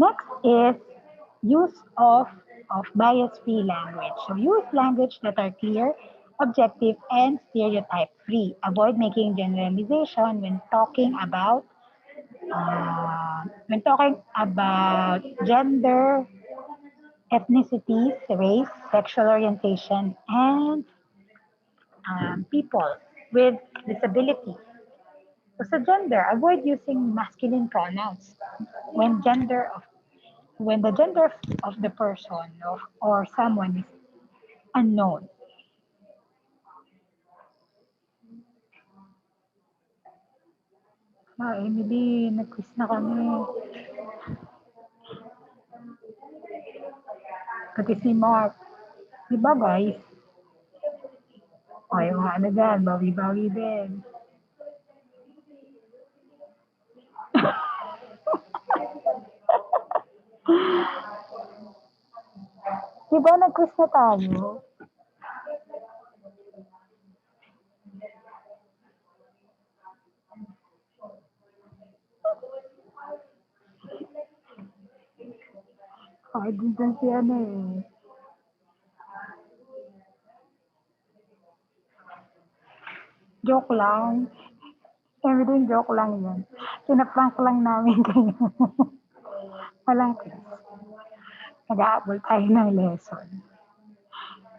Next is use of bias-free language. So use language that are clear, objective, and stereotype-free. Avoid making generalization when talking about gender, ethnicities, race, sexual orientation, and people with disability. So sa gender, avoid using masculine pronouns when when the gender of the person or someone is unknown. Emily, nag-quiz na kami. Pati si Mark. Di ba guys? O yung ano dyan, bawi-bawi din. Di ba nag-quiz na tayo? Ay, din dyan si ano eh. Joke lang. Everything joke lang yan. Pinaprank lang namin kayo. Walang quiz. Nag-aabol tayo ng lesson.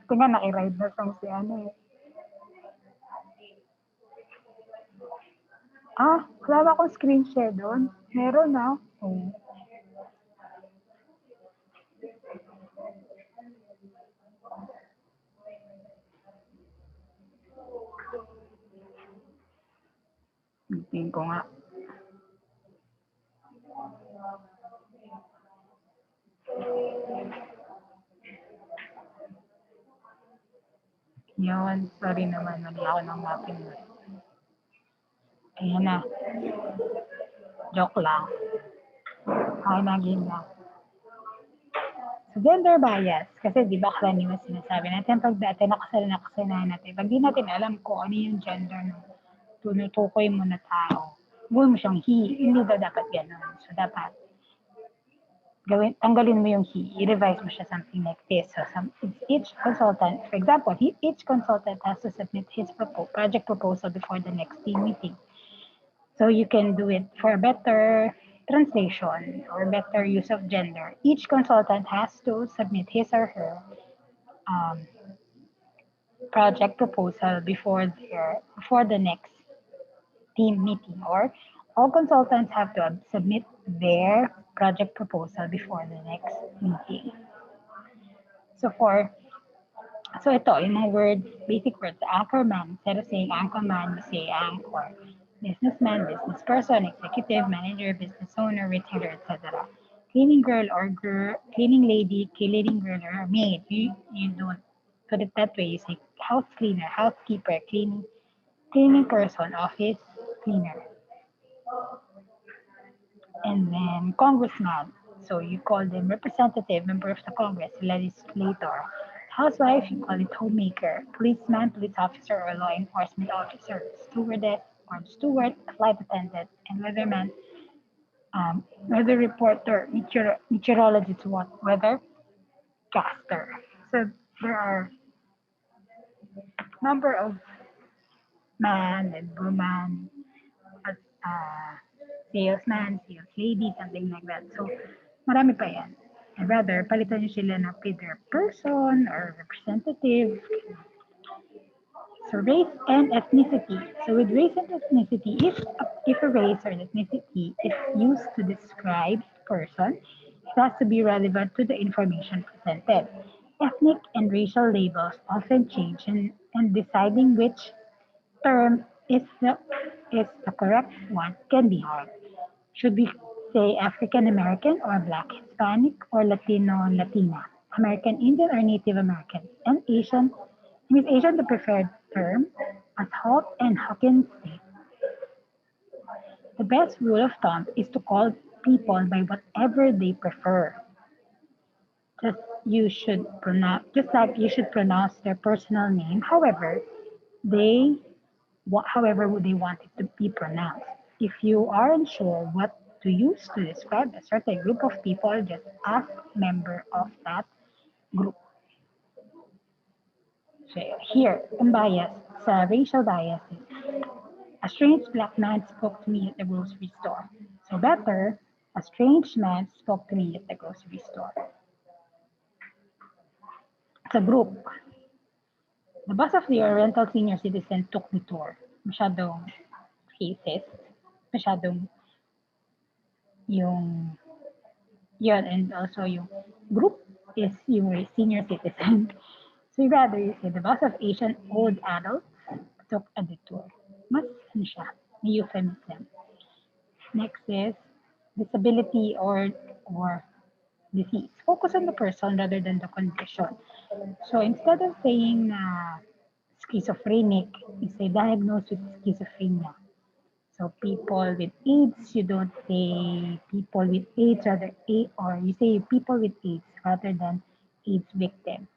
Ito nga, naki-ride na song si ano eh. Wala ba akong screen share doon? Meron na. Oh. Tingin ko nga. Yun, sorry naman, mali ako ng mapping. Ayan na. Joke lang. Okay, naging na. So, gender bias. Kasi di ba karaniwan sinasabi natin pag dati nakasanayan natin. Pag di natin alam kung ano yung gender ng tunutukoy mo na tao, gawin mo siyang he. Hindi daw dapat gano'n. So, dapat tanggalin mo yung he. I-revise mo siya something like this. So, each consultant, for example, each consultant has to submit his project proposal before the next team meeting. So, you can do it for a better translation or better use of gender. Each consultant has to submit his or her project proposal before the next team meeting, or all consultants have to submit their project proposal before the next meeting. So ito, yung mga words, basic words, anchorman, instead of saying anchorman, you say anchor. Businessman, business person, executive, manager, business owner, retailer, etc. Cleaning girl or cleaning lady, cleaning girl or maid. You don't put it that way. You say house cleaner, housekeeper, cleaning person, office cleaner. And then congressman. So you call them representative, member of the Congress, legislator. Housewife, you call it homemaker. Policeman, police officer, or law enforcement officer. Stewardess, or steward, flight attendant. And weatherman, weather reporter, meteorologist, weather caster. So there are number of man and woman, salesman, sales lady, something like that. So marami pa yan. And rather, palitan nyo sila ng either person or representative. So race and ethnicity. So with race and ethnicity, if a race or ethnicity is used to describe a person, it has to be relevant to the information presented. Ethnic and racial labels often change, and deciding which term is the correct one can be hard. Should we say African American or Black Hispanic or Latino Latina? American Indian or Native American? And Asian, is Asian the preferred term? As Holt and Hawkins state, the best rule of thumb is to call people by whatever they prefer. Just like you should pronounce their personal name, however they want it to be pronounced. If you are unsure what to use to describe a certain group of people just as member of that group. So here, yung bias sa racial biases, a strange black man spoke to me at the grocery store. So better, a strange man spoke to me at the grocery store. Sa group, the bus of the Oriental senior citizen took the tour. Masyadong racist. Masyadong yung yun, and also yung group is yung senior citizen. So rather you say the bus of Asian old adults took a detour. Mas ano siya, may euphemism. Next is disability or disease. Focus on the person rather than the condition. So instead of saying schizophrenic, you say diagnosed with schizophrenia. So people with AIDS, you don't say people with AIDS or you say people with AIDS rather than AIDS victim.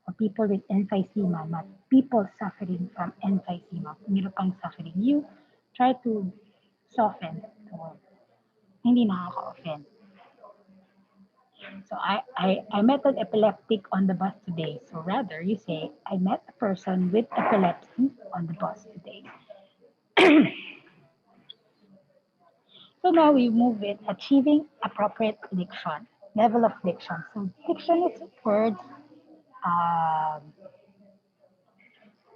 Or people with emphysema, not people suffering from emphysema. Meron pang suffering. You try to soften the word. Hindi nakaka-offend. So I met an epileptic on the bus today. So rather you say, I met a person with epilepsy on the bus today. So now we move with achieving appropriate diction, level of diction. So diction is words,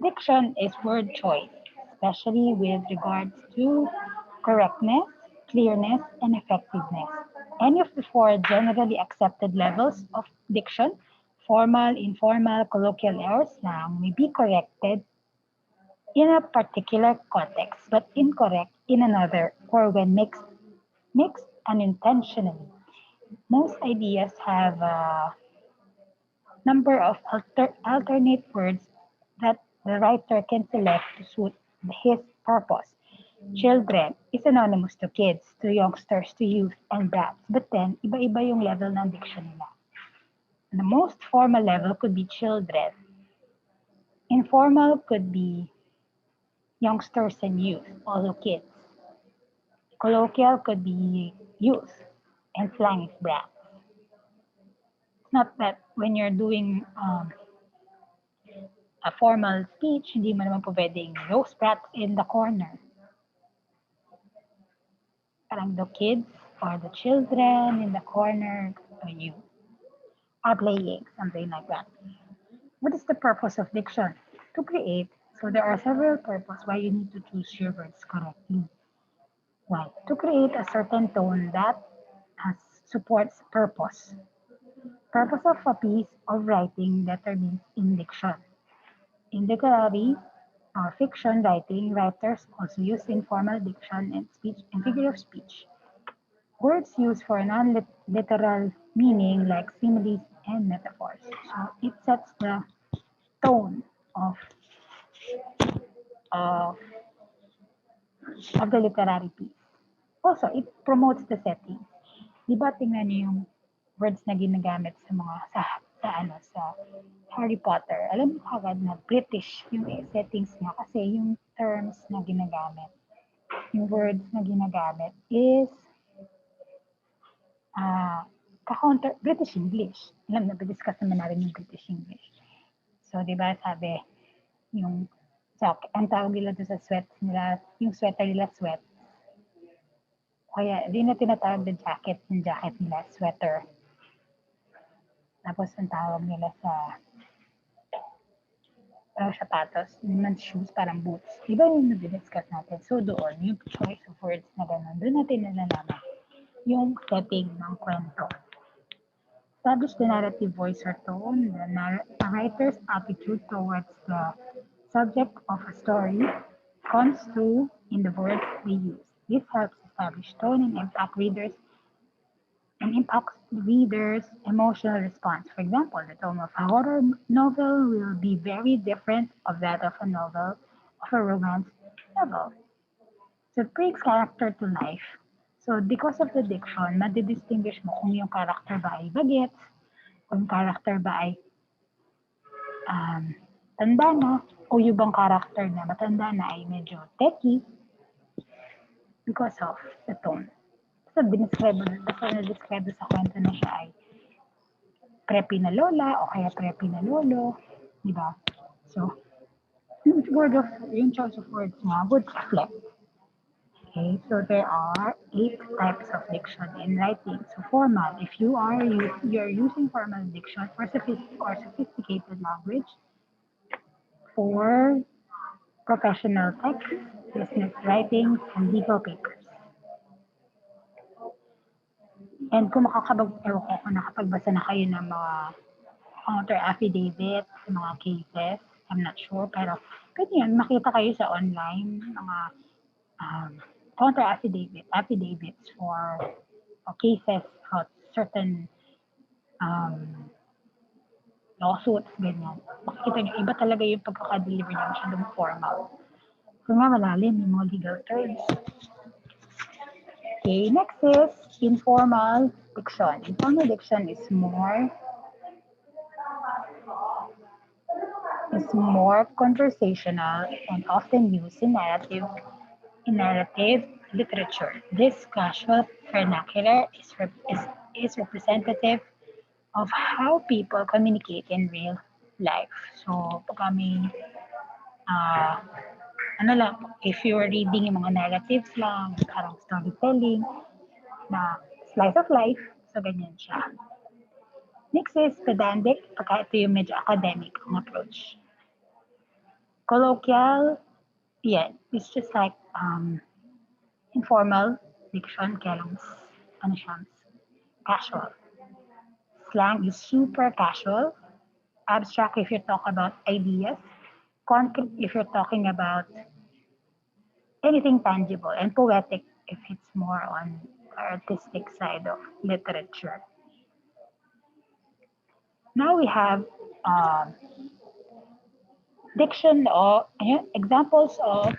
diction is word choice, especially with regards to correctness, clearness, and effectiveness. Any of the four generally accepted levels of diction, formal, informal, colloquial, or slang, may be corrected in a particular context, but incorrect in another, or when mixed unintentionally. Most ideas have a number of alternate words that the writer can select to suit his purpose. Children is synonymous to kids, to youngsters, to youth, and brats. But then, iba-iba yung level ng diction nila. The most formal level could be children. Informal could be youngsters and youth, also kids. Colloquial could be youth, and slang is brats. It's not that when you're doing a formal speech, hindi mo naman po pwedeng those brats in the corner. Parang the kids or the children in the corner or you are playing, something like that. What is the purpose of diction? To create. So there are several purposes why you need to choose your words correctly. Why? To create a certain tone that supports purpose. Purpose of a piece of writing determines in diction. In literary or fiction writing, writers also use informal diction and speech and figure of speech. Words used for non-literal meaning like similes and metaphors. So it sets the tone of, of the literary piece. Also, it promotes the setting. Di ba tingnan niyo yung words na ginagamit sa mga sa Harry Potter. Alam mo kagad na British yung settings niya kasi yung terms na ginagamit, yung words na ginagamit is ka-counter British English. Alam na, discuss naman natin yung British English. So, di ba sabi, yung ang tawag nila doon sa sweat nila, yung sweater nila sweat. Kaya, di na tinatawag na jacket, yung jacket nila, sweater. Tapos, ang tawag nila sa sapatos, naman shoes, parang boots. Di ba yung na-discuss natin? So, doon, yung choice of words na gano'n, doon natin nalalaman yung setting ng kwento. Establish the narrative voice or tone, a writer's attitude towards the subject of a story comes through in the words they use. This helps establish tone and impacts readers' emotional response. For example, the tone of a horror novel will be very different of that of a romance novel. So it brings character to life. So because of the diction, madidistinguish mo kung yung character ba ay bagets, kung yung character ba ay tanda na, o yung bang character na matanda na ay medyo techy because of the tone. Basta na-describe sa kwento na siya ay preppy na lola o kaya preppy na lolo, di ba? So, yung choice of words nga would reflect. Okay, so there are 8 types of diction in writing. So formal, if you're using formal diction for sophisticated language, for professional text, business writing, and legal papers. And kung kung nakapagbasa na kayo ng mga counter affidavit, mga cases, I'm not sure, pero pwede yan, makita kayo sa online, mga um, counter affidavits for cases of certain um, lawsuits, ganyan. Makikita nyo, iba talaga yung pagkakadeliver niya, masyadong formal. So nga, malalim yung mga legal terms. Okay, next is informal diction. Informal diction is more conversational and often used in narrative literature. This casual vernacular is representative of how people communicate in real life. So, pag may, if you're reading yung mga narratives lang, parang storytelling, na slice of life, so ganyan siya. Next is pedantic, pagka ito yung medyo academic ang approach. Colloquial, yeah, it's just like informal diction, kaya lang, casual. Slang is super casual. Abstract if you talk about ideas. Concrete if you're talking about anything tangible. And poetic if it's more on the artistic side of literature. Now we have diction or examples of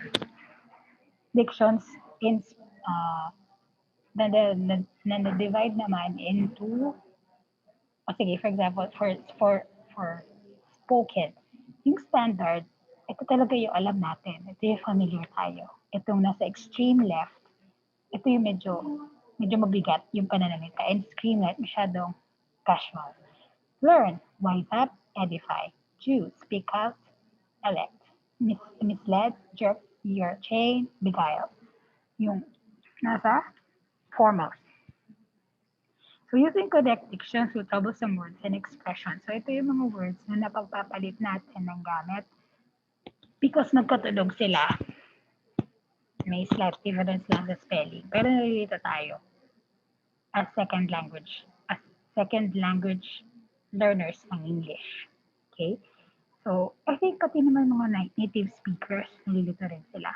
dictions in na divide naman into sige, for example, for spoken, yung standard, ito talaga yung alam natin. Ito yung familiar tayo. Itong nasa extreme left, ito yung medyo mabigat yung pananalita. And extreme right, masyadong casual. Learn, wise up, edify. Choose, speak out, elect. Misled, jerk your chain, beguile. Yung nasa formal. So using correct diction, suitable some words and expressions. So ito yung mga words na napagpapalit natin ng gamit because nagkatulog sila. May slight difference lang sa spelling. Pero nalilito tayo as second language learners ng English. Okay? So, I think pati naman mga native speakers, nalilito rin sila.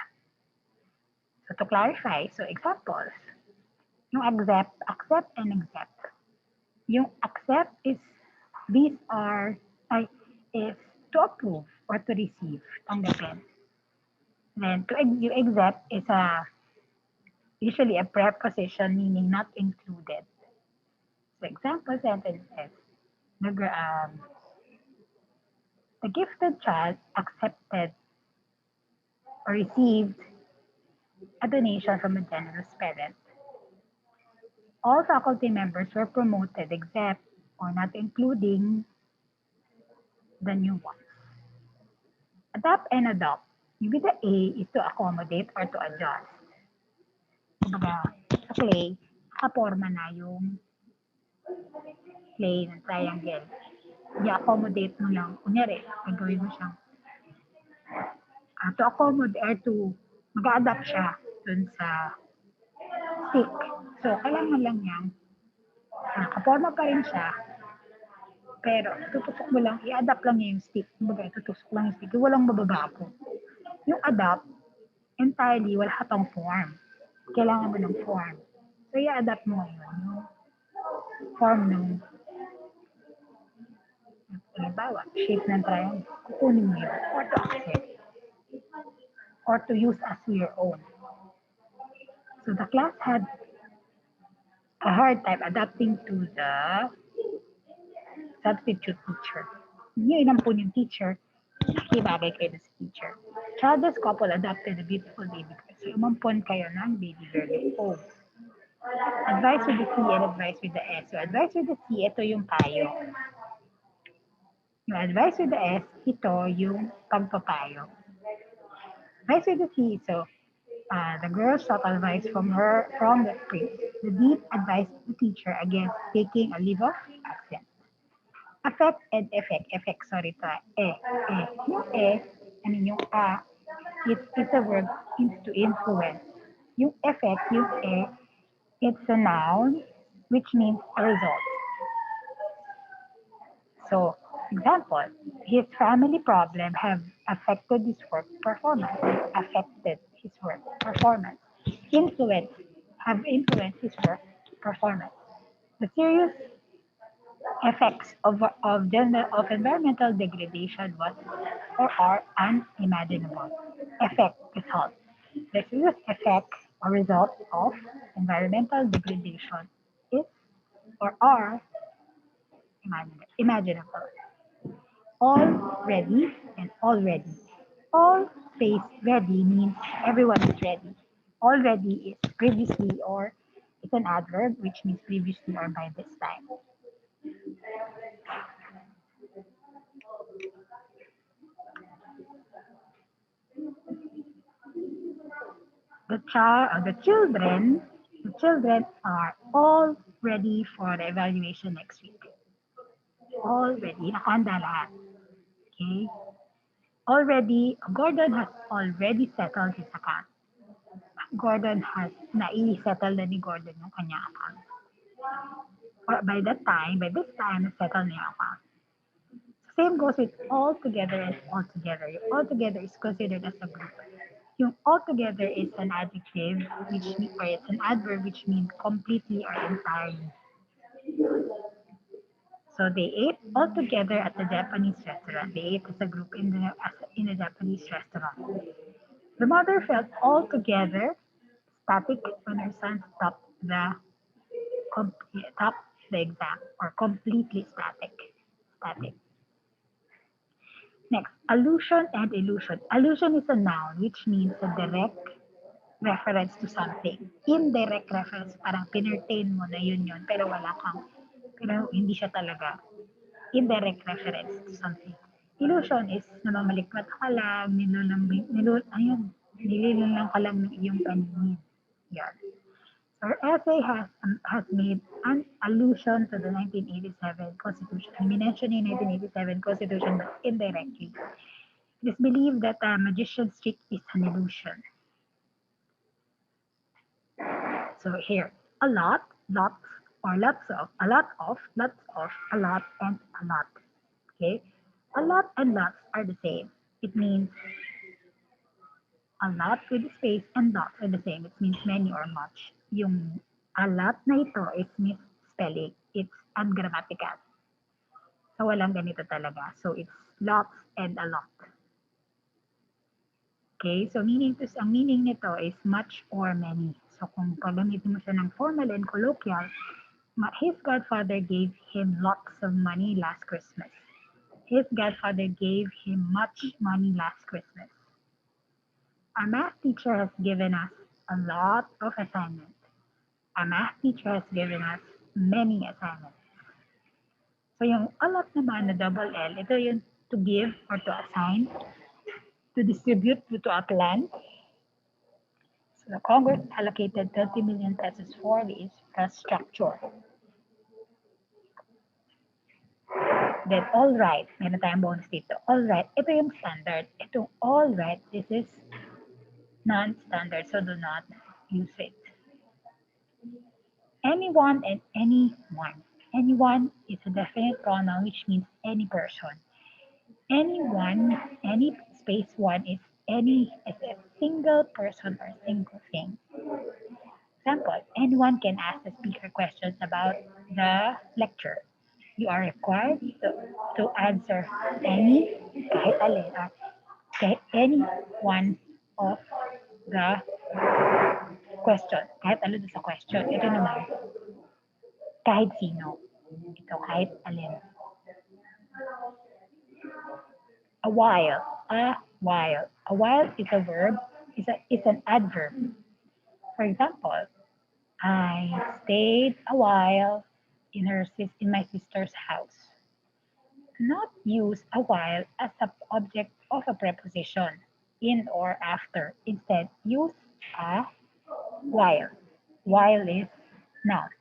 So to clarify, so examples. Yung accept and accept. Yung accept is to approve or to receive, tanggapin. Then you accept is usually a preposition meaning not included. So example sentences. The gifted child accepted or received a donation from a generous parent. All faculty members were promoted except or not including the new ones. Adapt and adopt. Maybe the A is to accommodate or to adjust. Kumbaga, sa play, nakaporma na yung play ng triangle. I-accommodate mo lang. Kunyari, gagawin mo siyang to accommodate or to mag-adapt siya dun sa stick. So, kailangan lang niyang nakaporma pa rin siya, pero tutusok mo lang, i-adapt lang niya yung stick. Kumbaga, tutusok lang yung stick. Walang mababago. Yung adapt, entirely, wala katong form. Kailangan mo ng form. So, i-adapt mo ngayon yung form ng halimbawa, shape ng triangle. Kukunin mo yun or to accept or to use as your own. So, the class had a hard time adapting to the substitute teacher. Hindi inampun yung teacher, nakibagay kayo na sa teacher. Childless couple adopted a beautiful baby girl. So, umampon kayo ng baby girl. Oh. Advice with the C and advice with the S. So, advice with the C, ito yung payo. Yung advice with the S, ito yung pagpapayo. Advice with the C, so the girl sought advice from the priest. The deep advice of the teacher against taking a leave of absence. Affect and effect. Effect, sorry to Yung yung it's a verb to influence. Yung effect, it's a noun which means a result. So, example, his family problem have affected his work performance. Affected his work performance. Influence have influenced his work performance. The serious effects of environmental degradation was or are unimaginable. Effect result. The serious effect or result of environmental degradation is or are imaginable. Already and already. All space ready means everyone is ready. Already is previously or it's an adverb which means previously or by this time. The children are all ready for the evaluation next week. All ready. Nakahanda lahat. Okay? Already, Gordon has already settled his account. Gordon has nai-settle na ni Gordon yung kanyang account. Or by this time, settle na yung account. Same goes with all together and all together. Yung all together is considered as a group. Yung all together is an adjective or it's an adverb which means completely or entirely. So they ate all together at the Japanese restaurant. They ate as a group in a Japanese restaurant. The mother felt altogether static when her son stopped the exam or completely static. Static. Next, allusion and illusion. Allusion is a noun which means a direct reference to something. Indirect reference, parang pinirtain mo na yun, pero pero hindi siya talaga. Indirect reference to something. Illusion is namamalikmat ka lang, nililang ka lang ng iyong paningin. Yan. Our essay has made an allusion to the 1987 Constitution. I mentioned in 1987 Constitution, but indirectly. It is believed that a magician's trick is an illusion. So here, a lot, lots, or lots of, a lot of, lots of, a lot, and a lot. Okay? A lot and lots are the same. It means a lot with space and lots are the same. It means many or much. Yung a lot na ito is misspelling. It's ungrammatical. So walang ganito talaga. So it's lots and a lot. Okay, so ang meaning nito is much or many. So kung gagamitin mo siya ng formal and colloquial, his godfather gave him lots of money last Christmas. His godfather gave him much money last Christmas. Our math teacher has given us a lot of assignments. Our math teacher has given us many assignments. So yung a lot naman na double L, ito yung to give or to assign, to distribute to a plan. So the Congress allocated 30 million pesos for the infrastructure. Then all right, meron tayong bonus dito. All right, ito yung standard. Itong all right, this is non-standard, so do not use it. Anyone and anyone. Anyone is a definite pronoun which means any person. Anyone, any space one is a single person or single thing. Example, anyone can ask the speaker questions about the lecture. You are required to answer kahit alin, kahit any one of the question. Kahit alin sa question. Ito naman, kahit sino. Ito, kahit alin. A while. A while. A while is a verb. It's an adverb. For example, I stayed a while in my sister's house. Do not use a while as the object of a preposition in or after. Instead, use a while. While is noun.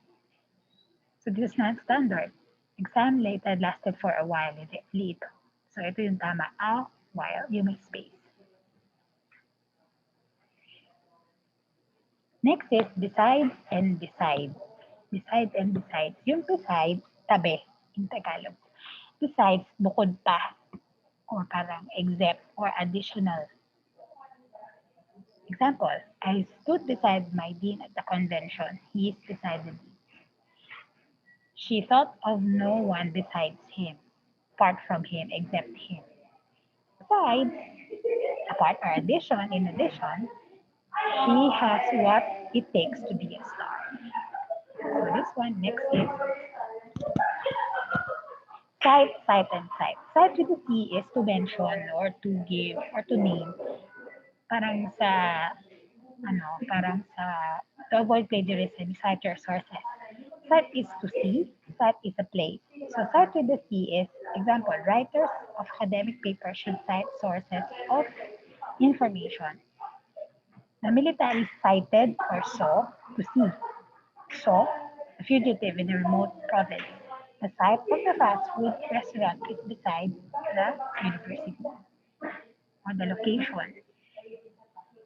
So this is not standard. Exam later lasted for a while. Lito. So ito yung tama. A while. You may space. Next is beside and beside. Beside and beside. Yung beside, tabi in Tagalog. Besides, bukod pa. Or parang except or additional. Example, I stood beside my dean at the convention. He is beside the dean. She thought of no one besides him, apart from him, except him. Besides, apart or addition, in addition, she has what it takes to be a star. So this one, next is cite, cite, and cite. Cite with the C is to mention or to give or to name. Parang sa, parang sa, to avoid plagiarism, cite your sources. Cite is to see, cite is a place. So cite with the C is, example, writers of academic papers should cite sources of information. The military cited or saw to see. Saw a fugitive in a remote province. The site of the fast food restaurant is beside the university or the location.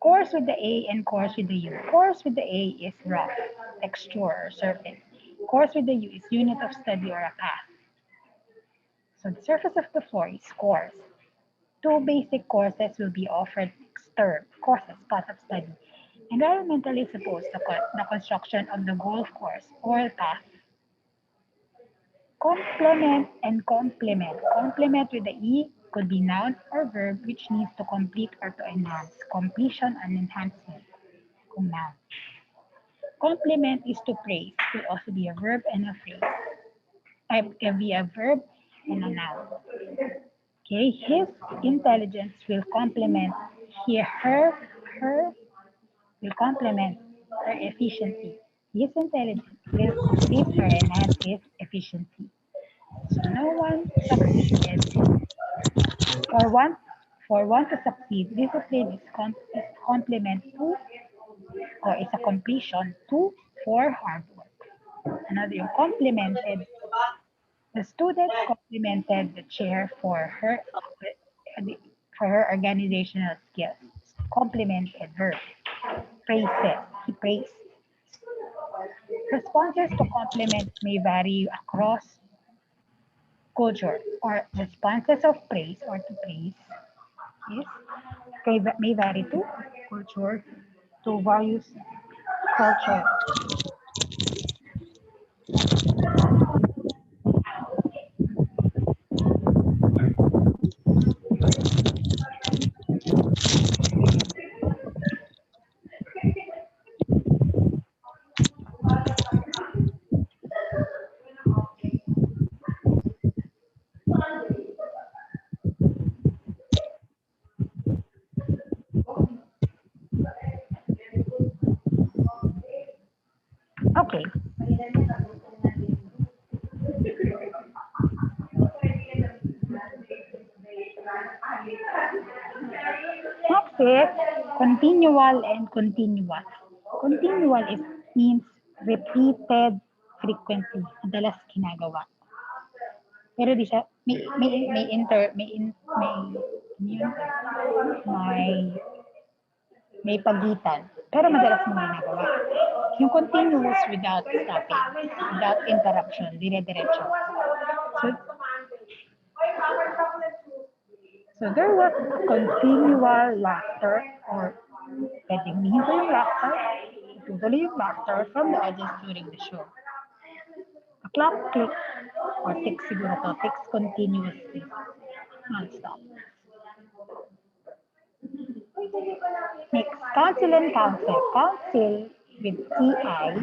Coarse with the A and coarse with the U. Coarse with the A is rough, texture, or surface. Coarse with the U is unit of study or a path. So the surface of the floor is coarse. Two basic courses will be offered next term. Courses, path of study. Environmentally supposed the construction of the golf course or path. Complement and complement. Complement with the E could be noun or verb which needs to complete or to enhance. Completion and enhancement. Kung noun. Complement is to praise. Could also be a verb and a phrase. It can be a verb and a noun. Okay, his intelligence will complement her will complement her efficiency. His intelligence will complete or enhance his efficiency. So no one succeeded. For one, for one to succeed, discipline is complement to or is a completion to for hard work. Another yung complemented. The student complimented the chair for her organizational skills. Complimented verb. Praises. He praised. Responses to compliments may vary across culture, or responses of praise or to praise is may vary to culture, to various culture. Okay. Next is continual and continuous. Continual means repeated frequently, madalas ginagawa. Pero di siya may may pagitan. Pero madalas mo ginagawa. Yung continuous without stopping, without interruption, dire-diretso. So, so there was continual laughter or pwedeng minto yung laughter, tutuloy yung laughter from the audience during the show. The clock ticked or ticks siguro to, ticks continuously, non-stop. Next, counsel and counsel. Counsel with CI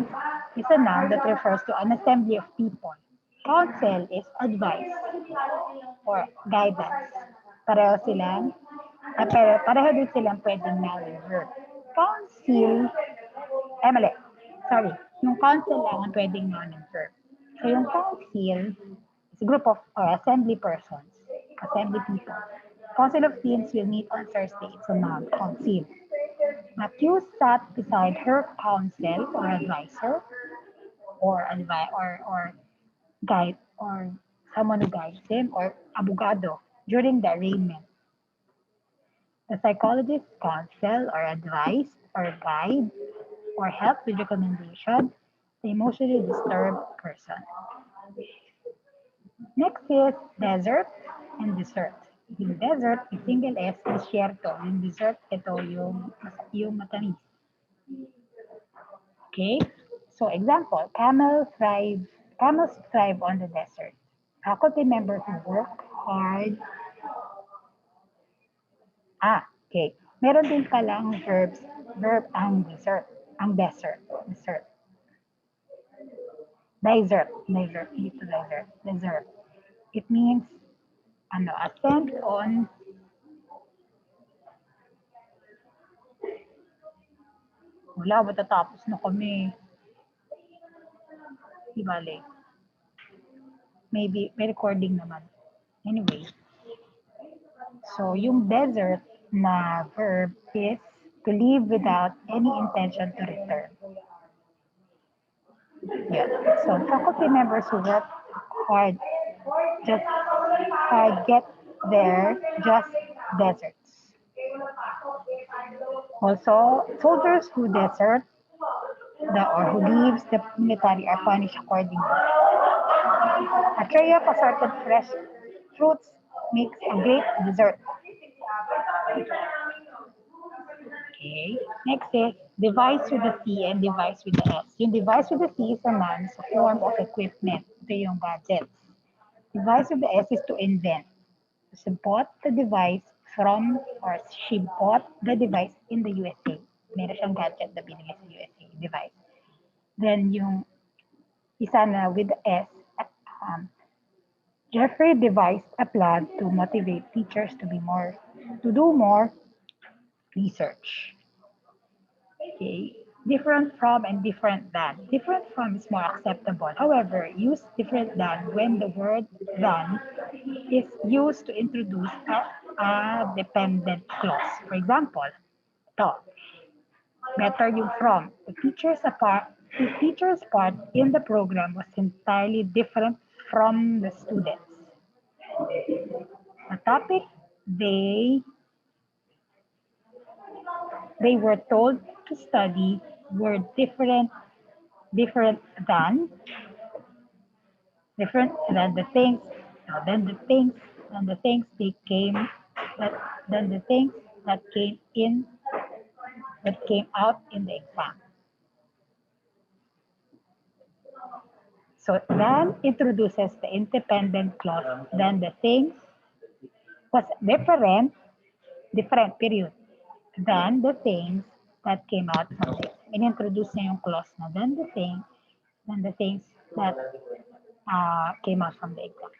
is a noun that refers to an assembly of people. Counsel is advice or guidance. Pareho din silang pwedeng noun and verb. Counsel, mali. Sorry. Yung council lang ang pwedeng noun and verb. So yung council is a group of or assembly persons, assembly people. Council of Teens will meet on Thursday. It's a noun, council. Matthew sat beside her counsel or advisor or guide or someone who guides him or abogado during the arraignment. The psychologist counsel or advise or guide or help with recommendation the emotionally disturbed person. Next is desert and dessert. Yung desert, yung single S, desierto. Yung dessert, ito yung matamis. Okay? So example, camels thrive on the desert. Faculty members who work hard. Okay. Meron din palang verb ang desert. Ang desert. Desert. Desert. Dito desert. Desert. It means, ascend on, wala, matatapos na kami. Di bale. Maybe, may recording naman. Anyway. So, yung desert na verb is to leave without any intention to return. Yeah. So, faculty members who work hard just get there just deserts. Also, soldiers who desert or who leaves the military are punished accordingly. A tray of assorted fresh fruits makes a great dessert. Okay. Next is device with the C and device with the S. Yung device with the C is a noun sa form of equipment. Ito yung gadgets. Device with the S is to invent. She bought the device from, or she bought the device in the USA. Meron siyang gadget na binili sa USA, device. Then yung isa na with the S, Jeffrey devised a plan to motivate teachers to do more research. Okay. Different from and different than. Different from is more acceptable. However, use different than when the word than is used to introduce a dependent clause. For example, ito, better yung from. The teacher's part in the program was entirely different from the students. The topic they were told to study were different than the things that came out in the exam. So then introduces the independent clause. Then the things was different period than the things that came out from it. Inintroduce niya yung clause na than the things that came out from the exam.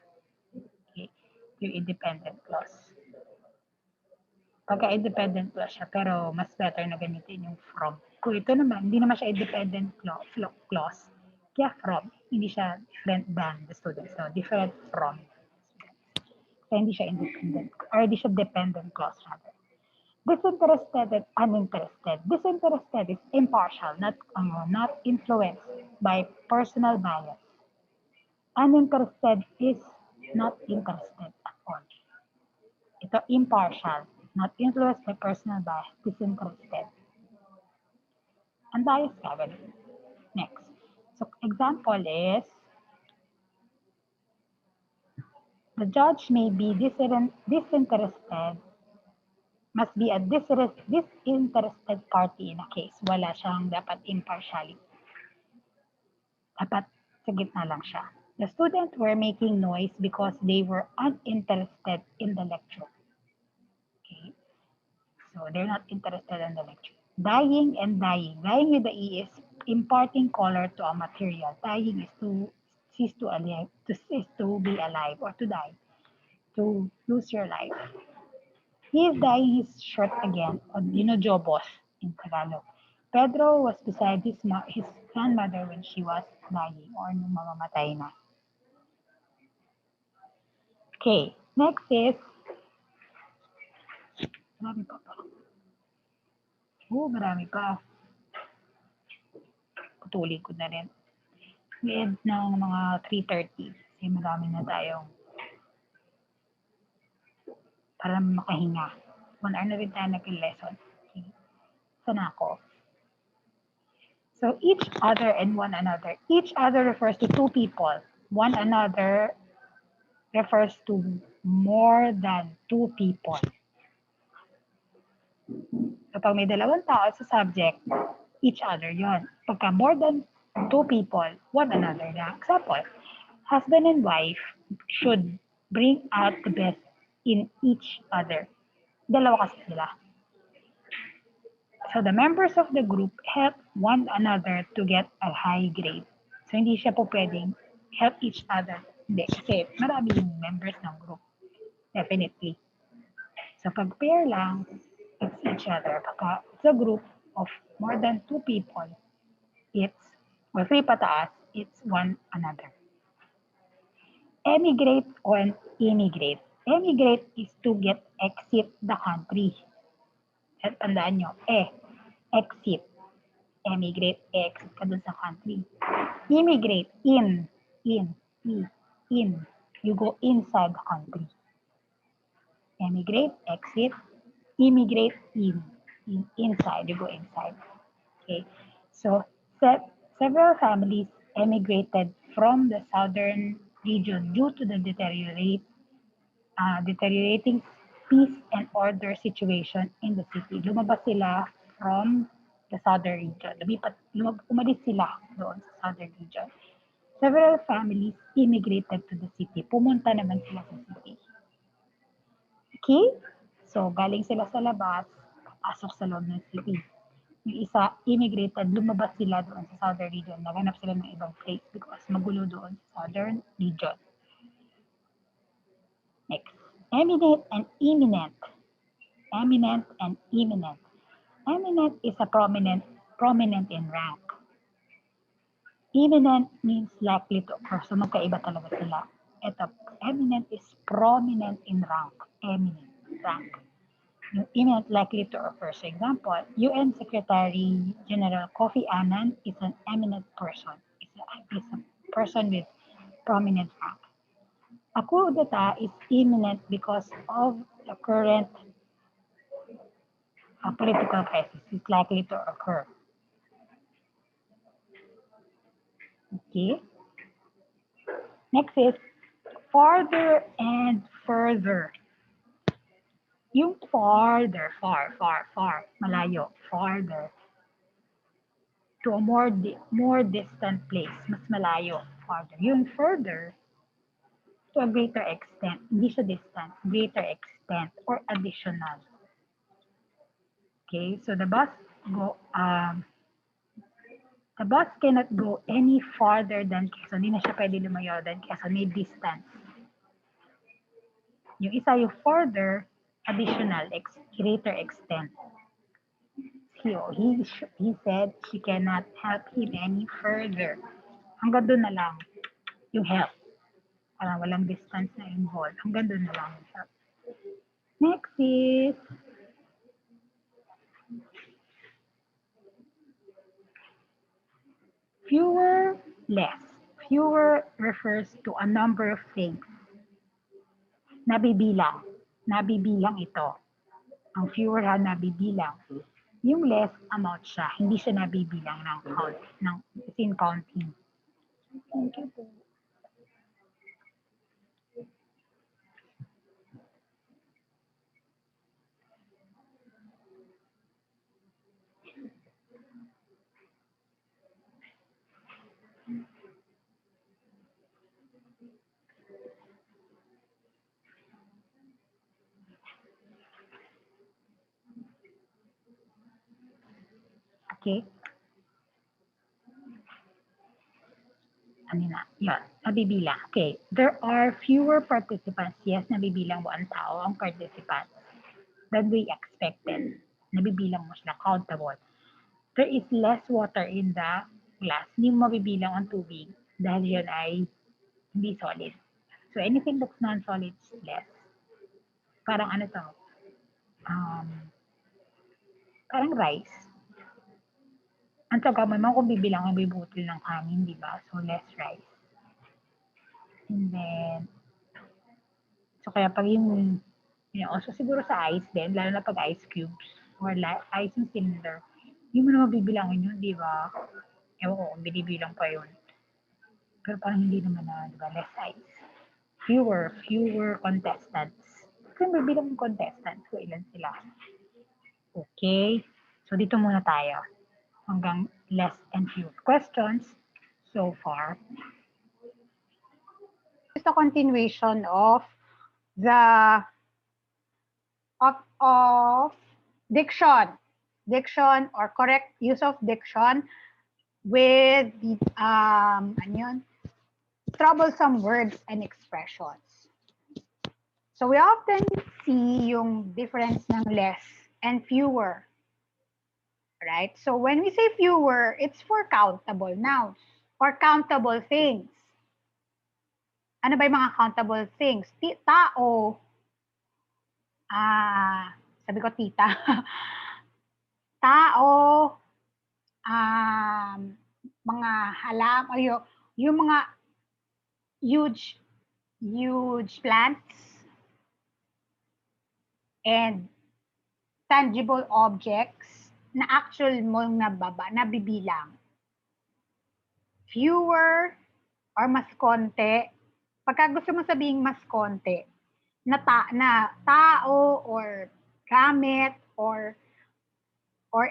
Okay. Yung independent clause. Pagka-independent clause siya, pero mas better na gamitin yung from. Kung ito naman, hindi naman siya independent clause. Kaya from, hindi siya different than the students. No? Different from. Kaya hindi siya independent, or hindi siya dependent clause rather. Disinterested and uninterested. Disinterested is impartial, not influenced by personal bias. Uninterested is not interested at all. Ito, impartial, not influenced by personal bias, disinterested. Unbiased ka, ganun. Next. So, example is, the judge may be disinterested, must be a disinterested party in a case. Wala siyang dapat impartiality. Dapat sa gitna lang siya. The students were making noise because they were uninterested in the lecture. Okay. So, they're not interested in the lecture. Dyeing and dyeing. Dyeing with the E is imparting color to a material. Dyeing is to cease to be alive or to die, to lose your life. He is dyeing his shirt again, or jobos in Tagalog. Pedro was beside his grandmother when she was dying or nung mamamatay na. Okay, next is, marami pa pa. Marami pa. Putulin ko na rin. We-end ng mga 3:30 kasi marami na tayong para makahinga. 1 hour na rin tayo nag-lesson. Okay. Sana ako. So, each other and one another. Each other refers to two people. One another refers to more than two people. Kapag may dalawang tao sa subject, each other yon. Pagka more than two people, one another na. Example, husband and wife should bring out the best in each other. Dalawa kasi sila. So the members of the group help one another to get a high grade. So hindi siya po pwedeng help each other. Hindi, kasi marami yung members ng group. Definitely. So pag pair lang, it's each other. Pagka it's a group of more than two people, it's, or three pataas, it's one another. Emigrate or immigrate. Emigrate is to get exit the country. At tandaan nyo, exit. Emigrate, exit ka dun sa country. Immigrate, in. You go inside the country. Emigrate, exit. Immigrate, inside. You go inside. Okay. So, several families emigrated from the southern region due to the deteriorating peace and order situation in the city. Lumabas sila from the southern region. Umalis sila doon sa southern region. Several families immigrated to the city. Pumunta naman sila sa city. Okay? So, galing sila sa labas, pasok sa loob ng city. Yung isa, immigrated, lumabas sila doon sa southern region. Naganap sila ng ibang place because magulo doon sa southern region. Next. Eminent and imminent. Eminent and imminent. Eminent is a prominent in rank. Imminent means likely to occur. So magkaiba talaga sila. Ito, eminent is prominent in rank. Eminent, rank. Yung imminent likely to occur. So example, UN Secretary General Kofi Annan is an eminent person. Is a person with prominent rank. A coup d'etat is imminent because of the current political crisis. It's likely to occur. Okay. Next is farther and further. Yung farther, far, malayo, farther. To a more distant place, mas malayo, farther. Yung further, to a greater extent, hindi siya distant, greater extent, or additional. Okay, so the bus cannot go any farther than Quezon. Hindi na siya pwede lumayo than Quezon. May distance. Yung isa, yung further, additional, greater extent. He said she cannot help him any further. Hanggang doon na lang yung help. Parang walang distance na involved. Hanggang doon na lang yung help. Next is fewer, less. Fewer refers to a number of things. Nabibilang. Nabibilang ito. Ang fewer ha, nabibilang. Yung less amount siya. Hindi siya nabibilang ng count. In counting. Thank you po. Okay. Ano na? Yan. Nabibilang. Okay. There are fewer participants. Yes, nabibilang mo ang tao, ang participants, than we expected. Nabibilang mo sila. Countable. there is less water in the glass. Hindi mo mabibilang ang tubig dahil yun ay hindi solid. So anything that's non-solid is less. Parang ano to? Um, parang rice. Ang taga mo naman kung bibilang ang bibutil ng kanin, di ba? So less rice. And then, so kaya pag yung, also siguro sa ice din, lalo na pag ice cubes or ice in cylinder, hindi mo na mabibilangin yun, di ba? Ewan ko kung binibilang pa yun. Pero parang hindi naman na, di ba, less ice. Fewer contestants. Kung bibilang ng contestants, so ilan sila? Okay. So dito muna tayo. Hanggang less and fewer questions so far. It's a continuation of the of diction or correct use of diction with the troublesome words and expressions. So we often see yung difference ng less and fewer. Right? So when we say fewer, it's for countable nouns or countable things. Ano ba yung mga countable things? Tao. Sabi ko tita. Tao. Mga halam. Yung mga huge plants. And tangible objects na actual mo nabibilang. Fewer or mas konti. Pagka gusto mo sabihing mas konti, na tao or gamit or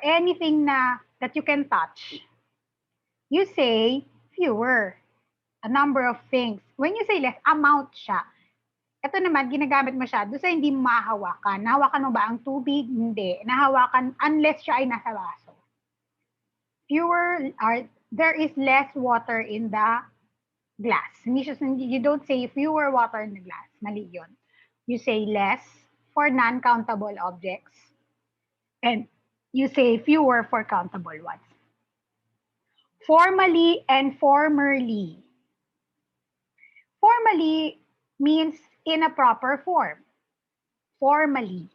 anything that you can touch, you say fewer. A number of things. When you say less, amount siya. Ito naman, ginagamit mo siya doon sa hindi mahawakan. Nahawakan mo ba ang tubig? Hindi. Nahawakan unless siya ay nasa baso. There is less water in the glass. You don't say fewer water in the glass. Mali yun. You say less for non-countable objects. And you say fewer for countable ones. Formally and formerly. Formally means in a proper form. Formally.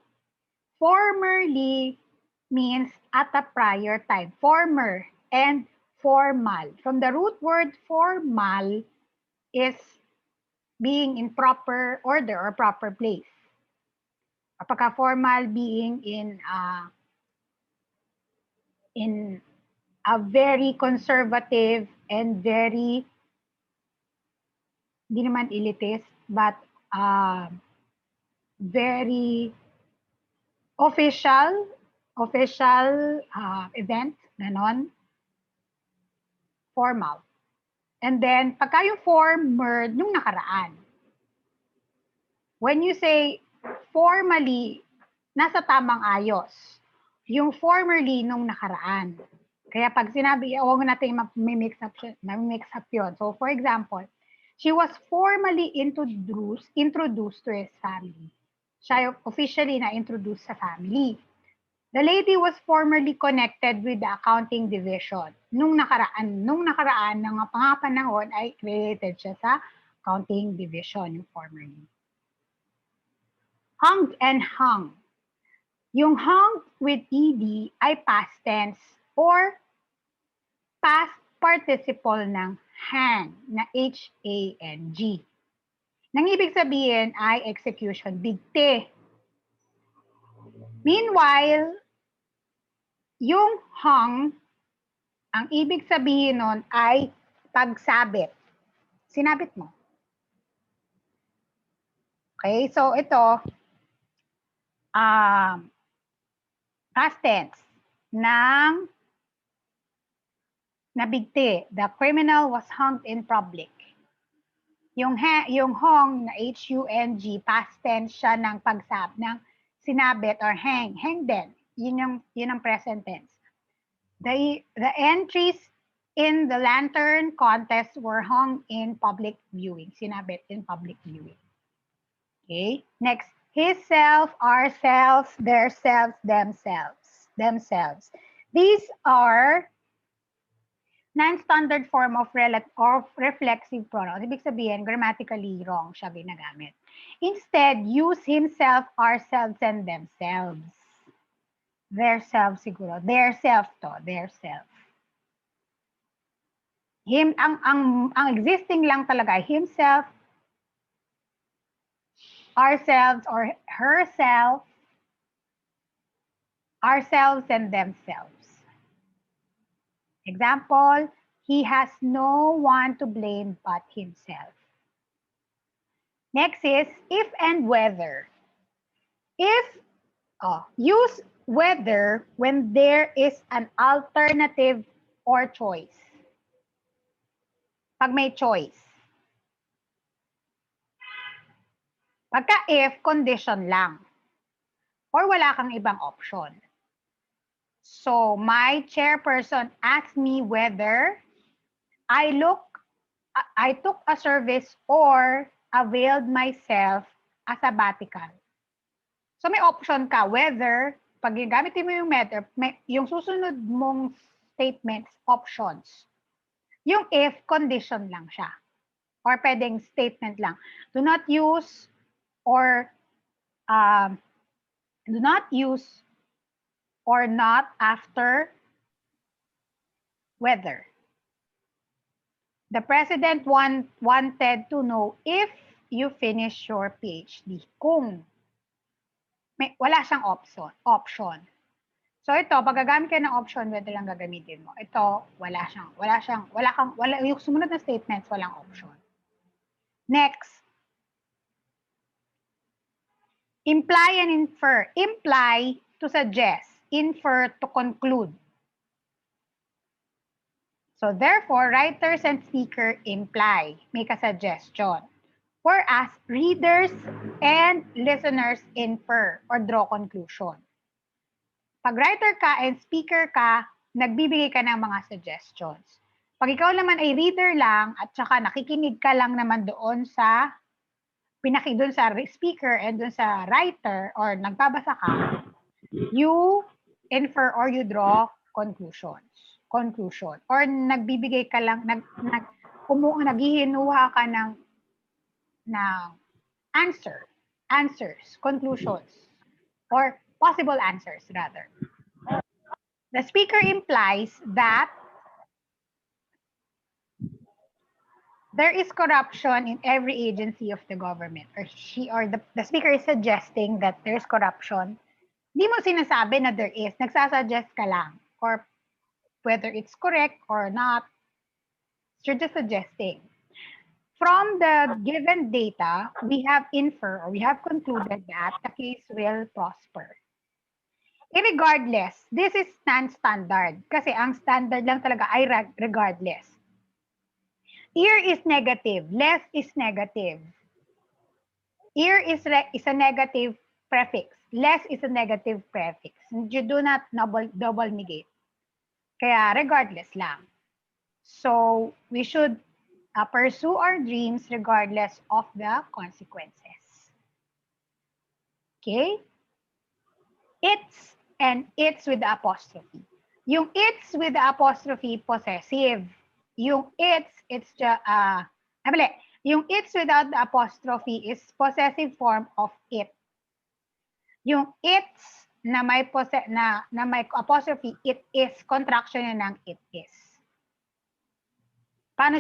Formerly means at a prior time. Former and formal. From the root word formal is being in proper order or proper place. Kapag formal, being in a very conservative and very, hindi naman elitist, but very official event, ganon. Formal. And then, pagka yung former, nung nakaraan. When you say formally, nasa tamang ayos. Yung formerly nung nakaraan. Kaya pag sinabi, huwag natin may-mix up yun. So, for example, she was formally introduced to his family. Siya officially na-introduce sa family. The lady was formerly connected with the accounting division. Nung nakaraan ng mga panahon ay related siya sa accounting division, yung formerly. Hung and hung. Yung hung with ed ay past tense or past participle ng hang na H-A-N-G. Nang ibig sabihin ay execution, bigti. Meanwhile, yung hung, ang ibig sabihin nun ay pagsabit. Sinabit mo. Okay, so ito, past tense ng nabigti. The criminal was hung in public. Yung hung na H-U-N-G, past tense siya ng ng sinabit or hang. Hang din. Yun ang present tense. The entries in the lantern contest were hung in public viewing. Sinabit in public viewing. Okay. Next, his self, ourselves, their selves, themselves. These are non-standard form of reflexive pronouns. Ibig sabihin, grammatically wrong siya ginagamit. Instead, use himself, ourselves, and themselves. Their self siguro. Their self to. Their self. Him, ang existing lang talaga, himself, ourselves, or herself, ourselves, and themselves. Example, he has no one to blame but himself. Next is if and whether. If, use whether when there is an alternative or choice. Pag may choice. Pagka if, condition lang. Or wala kang ibang option. So, my chairperson asked me whether I took a service or availed myself a sabbatical. So, may option ka whether, pag gamitin mo yung whether, yung susunod mong statements, options. Yung if, condition lang siya. Or pwedeng statement lang. Do not use or not after whether. The president wanted to know if you finish your PhD. Kung wala siyang option. So ito, pag gagamit ka ng option, whether lang gagamitin mo. Ito, yung sumunod na statements, walang option. Next. Imply and infer. Imply to suggest. Infer to conclude. So therefore, writers and speaker imply, make a suggestion. Whereas readers and listeners infer or draw conclusion. Pag writer ka and speaker ka, nagbibigay ka ng mga suggestions. Pag ikaw naman ay reader lang at saka nakikinig ka lang naman doon sa doon sa speaker and doon sa writer or nagbabasa ka, you infer or you draw conclusion. Or nagbibigay ka lang, naghihinuha ka ng answers, conclusions, or possible answers rather. The speaker implies that there is corruption in every agency of the government, or the speaker is suggesting that there's corruption. Hindi mo sinasabi na there is, nagsasuggest ka lang, or whether it's correct or not, you're just suggesting. From the given data, we have concluded that the case will prosper. Regardless, this is non-standard kasi ang standard lang talaga ay regardless. Ear is negative, less is negative. Ear is a negative prefix, less is a negative prefix. You do not double negate. Kaya regardless lang. So we should pursue our dreams regardless of the consequences. Okay? It's and it's with the apostrophe. Yung it's with the apostrophe, possessive. Yung it's yung it's without the apostrophe is possessive form of it. Yung it's na may apostrophe, it is, contraction ng it is. Paano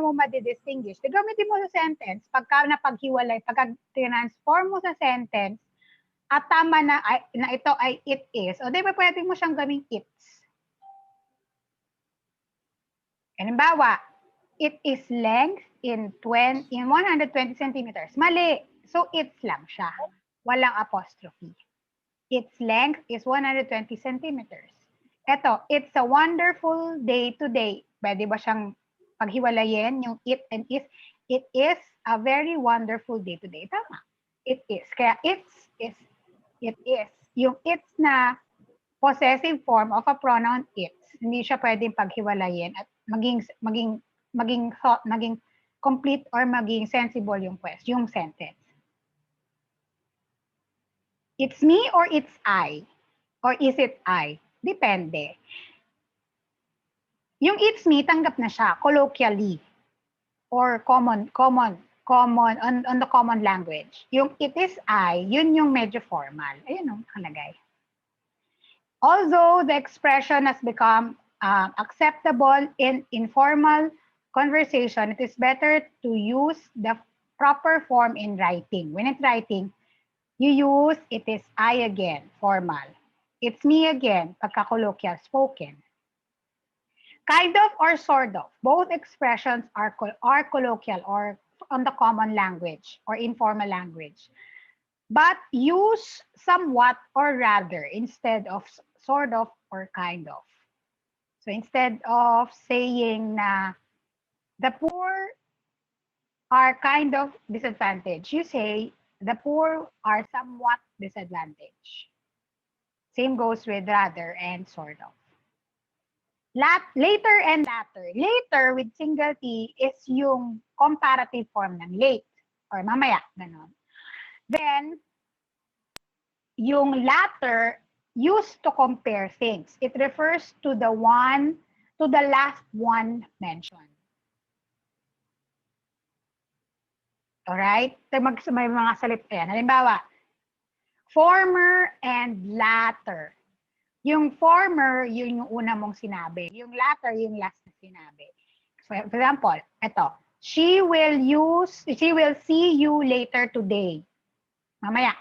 mo ma-distinguish? Gamitin mo sa sentence, pagka napaghiwalay, pagka transform mo sa sentence, at tama na ito ay it is, o di ba pwede mo siyang gawing it's. Halimbawa, it is length in 120 centimeters. Mali. So, it's lang siya. Walang apostrophe. Its length is 120 centimeters. Ito, it's a wonderful day today. Pwede ba siyang paghiwalayin yung it and is? It is a very wonderful day today. Tama. It is. Kaya it is. Yung it's na possessive form of a pronoun it's, hindi siya pwedeng paghiwalayin at maging complete or maging sensible yung yung sentence. It's me or it's I? Or is it I? Depende. Yung it's me, tanggap na siya, colloquially. Or common on the common language. Yung it is I, yun yung medyo formal. Ayun o, nakalagay. Although the expression has become acceptable in informal conversation, it is better to use the proper form in writing. When it's writing, you use it is I again, formal. It's me again, pagka-colloquial, spoken. Kind of or sort of, both expressions are colloquial or on the common language or informal language. But use somewhat or rather instead of sort of or kind of. So instead of saying na the poor are kind of disadvantaged, you say the poor are somewhat disadvantaged. Same goes with rather and sort of. Later and latter. Later with single T is yung comparative form ng late or mamaya, ganon. Then, yung latter used to compare things. It refers to the last one mentioned. Alright? May mga salip. Ayan. Halimbawa, former and latter. Yung former, yun yung una mong sinabi. Yung latter, yung last na sinabi. So, for example, ito. She will see you later today. Mamaya.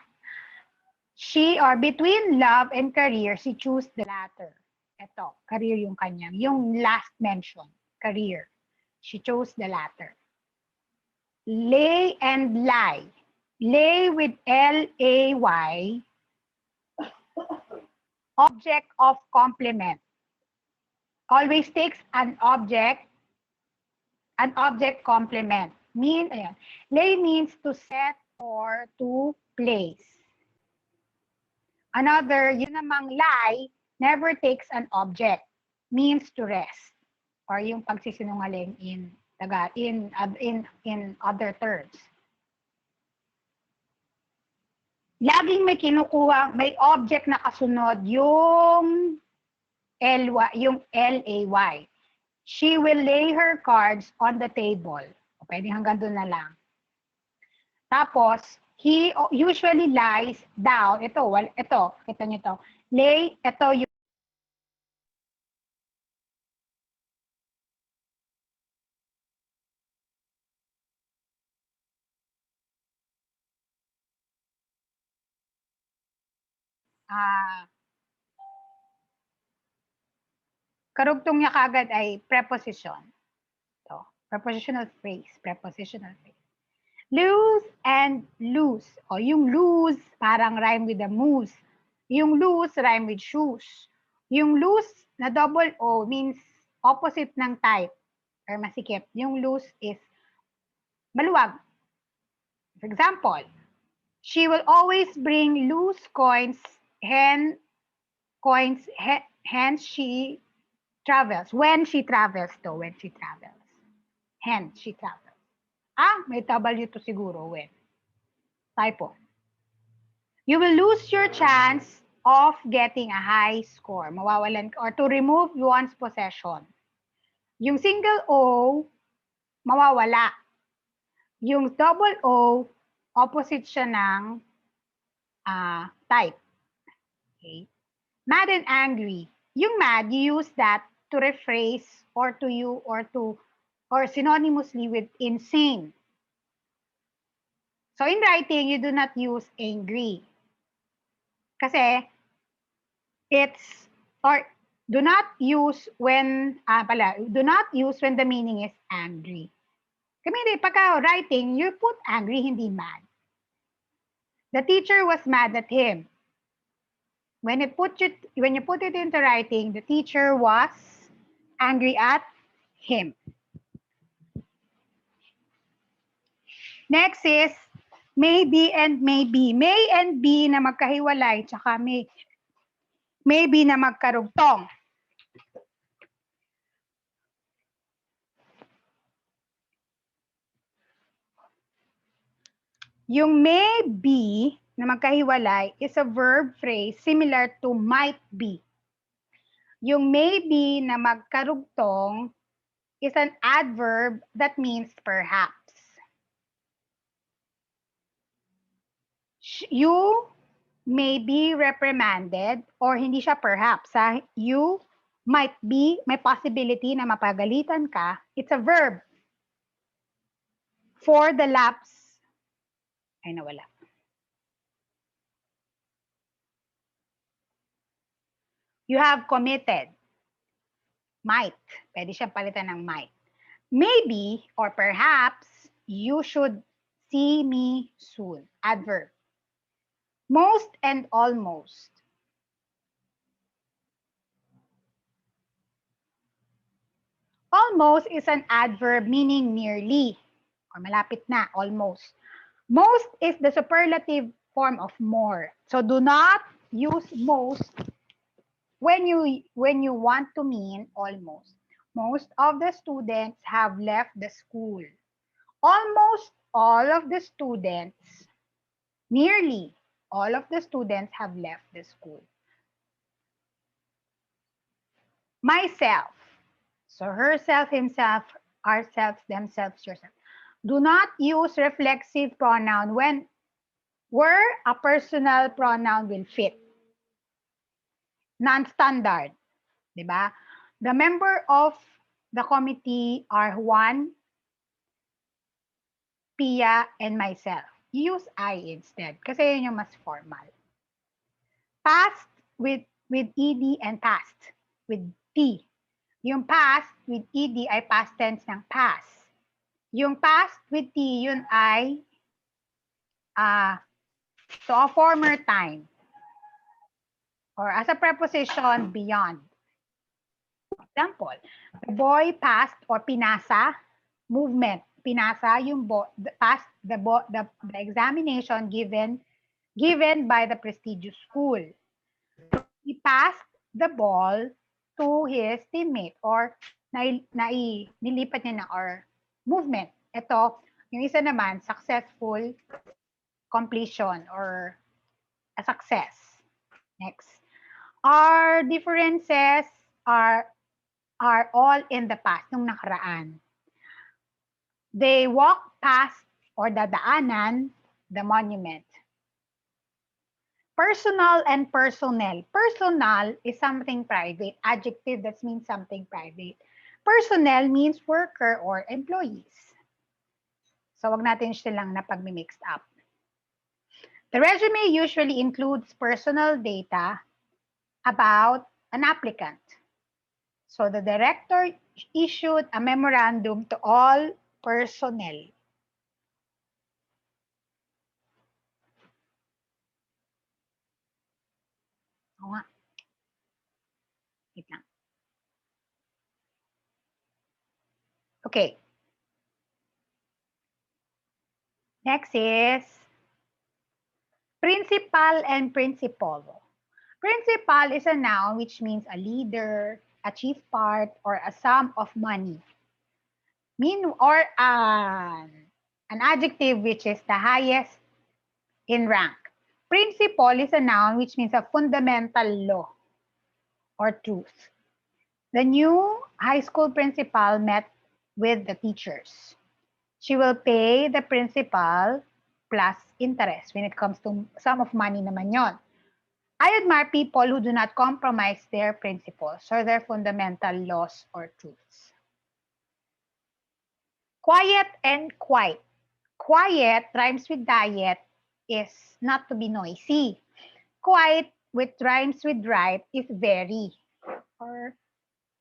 She or between love and career, she choose the latter. Ito, career yung kanyang. Yung last mention, career. She chose the latter. Lay and lie. Lay with L-A-Y. Object of complement. Always takes an object complement. Ayan. Lay means to set or to place. Another, yun namang lie, never takes an object. Means to rest. Or yung pagsisinungaling in other terms. Laging may kinukuha, may object na kasunod yung L-A-Y. She will lay her cards on the table. O, pwede hanggang doon na lang. Tapos, he usually lies down. Ito, kita nyo ito. Lay, ito yung karugtong niya kagad ay preposition. Ito, prepositional phrase. Lose and loose. O, yung lose, parang rhyme with the moose. Yung loose, rhyme with shoes. Yung loose na double O means opposite ng type or masikip. Yung loose is maluwag. For example, she will always bring loose coins, hence she travels. When she travels. Hence she travels. May W to siguro, when. Typo. You will lose your chance of getting a high score. Mawawalan or to remove one's possession. Yung single O, mawawala. Yung double O, opposite siya ng type. Okay. Mad and angry. Yung mad, you use that to rephrase or synonymously with insane. So in writing, you do not use angry. Kasi do not use when the meaning is angry. Kami pagka writing, you put angry, hindi mad. The teacher was mad at him. When you put it into writing, the teacher was angry at him. Next is maybe and maybe. May and be na magkahiwalay, tsaka maybe na magkarugtong. Yung may be na magkahiwalay is a verb phrase similar to might be. Yung maybe na magkarugtong is an adverb that means perhaps. You may be reprimanded or hindi siya perhaps. You might be, may possibility na mapagalitan ka. It's a verb. For the lapse, ay nawala. You have committed. Might. Pwede siyang palitan ng might. Maybe or perhaps you should see me soon. Adverb. Most and almost. Almost is an adverb meaning nearly or malapit na, almost. Most is the superlative form of more. So do not use most when you want to mean almost. Most of the students have left the school. Almost all of the students, nearly all of the students have left the school. Myself. So herself, himself, ourselves, themselves, yourself. Do not use reflexive pronoun when where a personal pronoun will fit. Non-standard. Diba? The member of the committee are Juan, Pia, and myself. Use I instead kasi yun yung mas formal. Past with ed and past with T. Yung past with ed ay past tense ng past. Yung past with T, yun ay so a former time. Or as a preposition, beyond. Example, the boy passed or pinasa, movement. Pinasa yung passed the examination given by the prestigious school. He passed the ball to his teammate or nilipat niya na or movement. Ito, yung isa naman, successful completion or a success. Next. Our differences are all in the past, nung nakaraan. They walk past or dadaanan the monument. Personal and personnel. Personal is something private. Adjective that means something private. Personnel means worker or employees. So wag natin silang napag-mixed up. The resume usually includes personal data about an applicant. So the director issued a memorandum to all personnel. Oo nga. Wait lang. Okay. Next is principal and principal. Principal is a noun which means a leader, a chief part, or a sum of money. Or an adjective which is the highest in rank. Principle is a noun which means a fundamental law or truth. The new high school principal met with the teachers. She will pay the principal plus interest when it comes to sum of money naman yon. I admire people who do not compromise their principles or their fundamental laws or truths. Quiet and quiet. Quiet rhymes with diet is not to be noisy. Quiet with rhymes with right is very. Or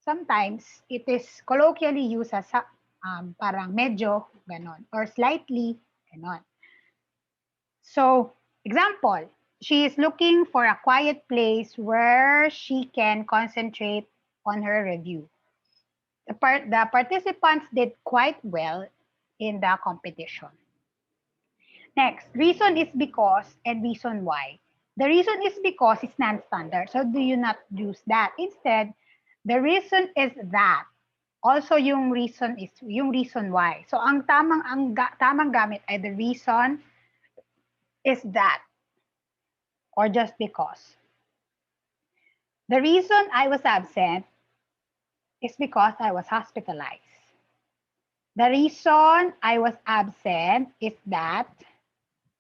sometimes it is colloquially used as parang medyo, ganon. Or slightly, ganon. So, example, she is looking for a quiet place where she can concentrate on her review. The participants did quite well in the competition. Next, reason is because and reason why. The reason is because it's non-standard. So do you not use that? Instead, the reason is that. Also, yung reason is yung reason why. So ang tamang gamit ay the reason is that or just because. The reason I was absent is because I was hospitalized. The reason I was absent is that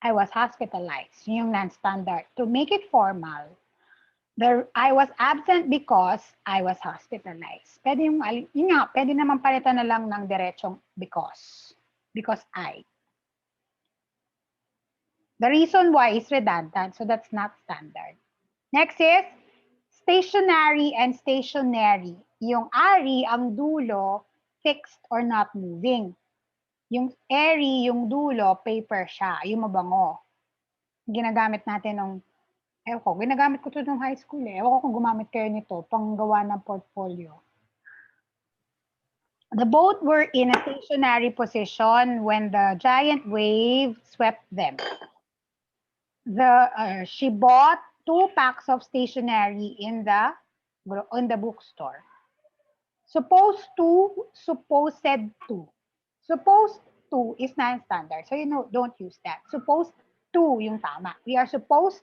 I was hospitalized. Yung non-standard. To make it formal, I was absent because I was hospitalized. Pwede yun nga, pwede naman palitan na lang ng diretsong because. Because I. The reason why is redundant, so that's not standard. Next is stationary and stationary. Yung ari, ang dulo, fixed or not moving. Yung airy, yung dulo, paper siya. Yung mabango. Ginagamit natin nung, ginagamit ko ito nung high school eh. Ewan ko kung gumamit kayo nito, panggawa ng portfolio. The boat were in a stationary position when the giant wave swept them. She bought 2 packs of stationery in the bookstore. Supposed to, supposed to. Supposed to is non-standard. So don't use that. Supposed to yung tama. We are supposed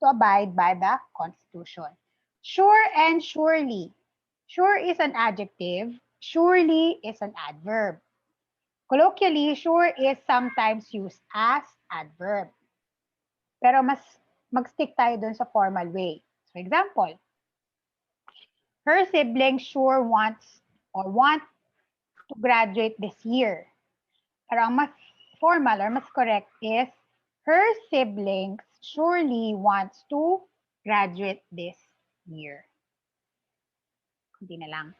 to abide by the Constitution. Sure and surely. Sure is an adjective. Surely is an adverb. Colloquially, sure is sometimes used as adverb. Pero mas mag-stick tayo dun sa formal way. For example, her siblings sure want to graduate this year. Pero ang mas formal or mas correct is her siblings surely wants to graduate this year. Konti na lang.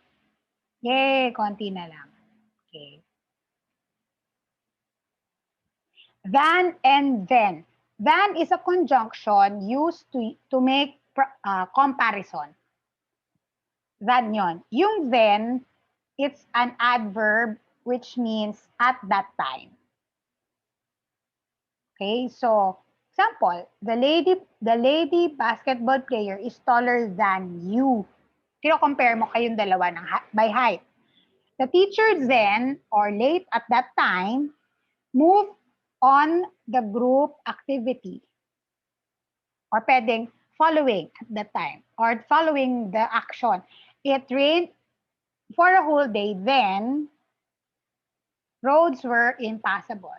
Yay, konti na lang. Okay. Than and then. Than is a conjunction used to make comparison. Than yon. Yung then, it's an adverb which means at that time. Okay, so example, the lady basketball player is taller than you. Compare mo kayong dalawa by height. The teacher then or late at that time moved on the group activity. Or pwedeng following at that time or following the action. It rained for a whole day, then roads were impassable.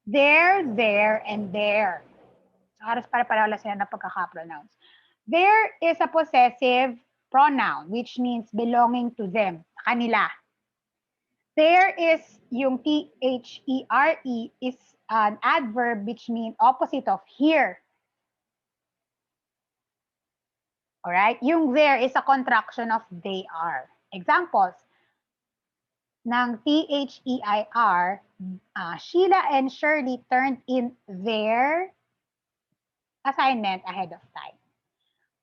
There, and there. Halos para-pareho sila na pagkaka-pronounce. There is a possessive pronoun which means belonging to them, kanila. There is yung T-H-E-R-E is an adverb which means opposite of here. Alright? Yung there is a contraction of they are. Examples ng T-H-E-I-R, Sheila and Shirley turned in their assignment ahead of time.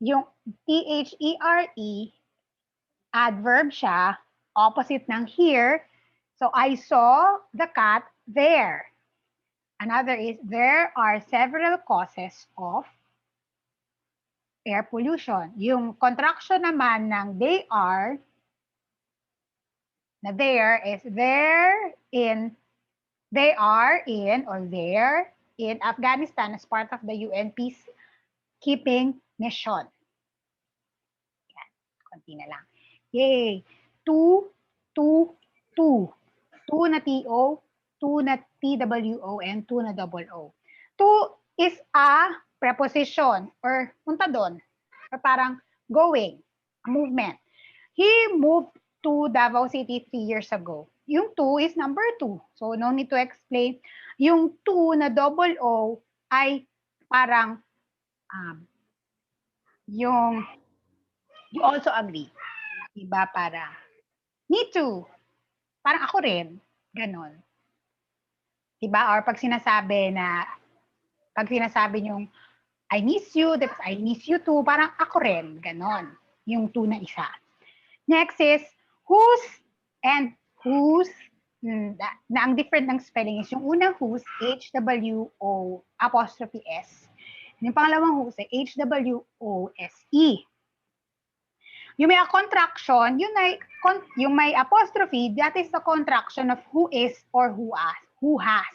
Yung T-H-E-R-E, adverb siya, opposite ng here. So, I saw the cat there. Another is, there are several causes of air pollution. Yung contraction naman ng they are, na there is they are in or there in Afghanistan as part of the UN peacekeeping mission. Yan. Konti na lang. Yay! To. To na T-O, to na T-W-O, and to na double O. To is a preposition or punta doon. Or parang going, a movement. He moved to Davao City 3 years ago. Yung to is number 2. So, no need to explain. Yung to na double O ay parang yung you also agree. Diba? Para me too. Parang ako rin. Ganon. Diba? Or pag sinasabi yung I miss you, that's I miss you too, parang ako rin. Ganon. Yung to na isa. Next is whose and whose. Na ang different ng spelling is yung unang whose, H-W-O apostrophe S. Yung pangalawang whose, H-W-O-S-E. Yung may contraction, yung may apostrophe, that is the contraction of who is or who has.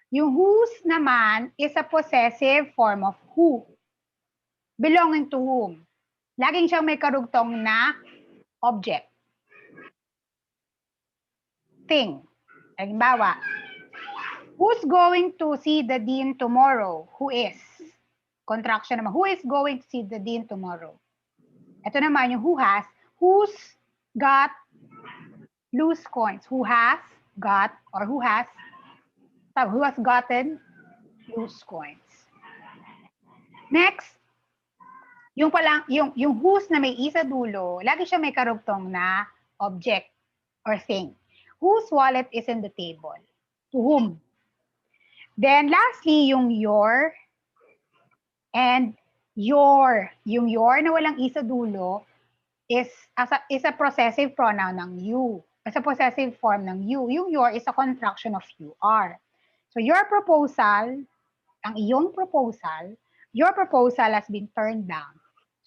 Yung whose naman is a possessive form of who. Belonging to whom? Laging siyang may karugtong na object. Thing. Halimbawa, who's going to see the dean tomorrow? Who is? Contraction naman. Who is going to see the dean tomorrow? Ito naman yung who has. Who's got loose coins? Who has got or who has gotten loose coins? Next, yung whose na may isa dulo, lagi siya may karugtong na object or thing. Whose wallet is in the table? To whom? Then lastly, yung your and your. Yung your na walang isa dulo is a possessive pronoun ng you. As a possessive form ng you. Yung your is a contraction of you are. So your proposal has been turned down.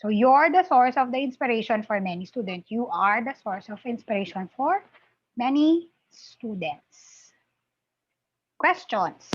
So you're the source of the inspiration for many students. You are the source of inspiration for many students. Questions?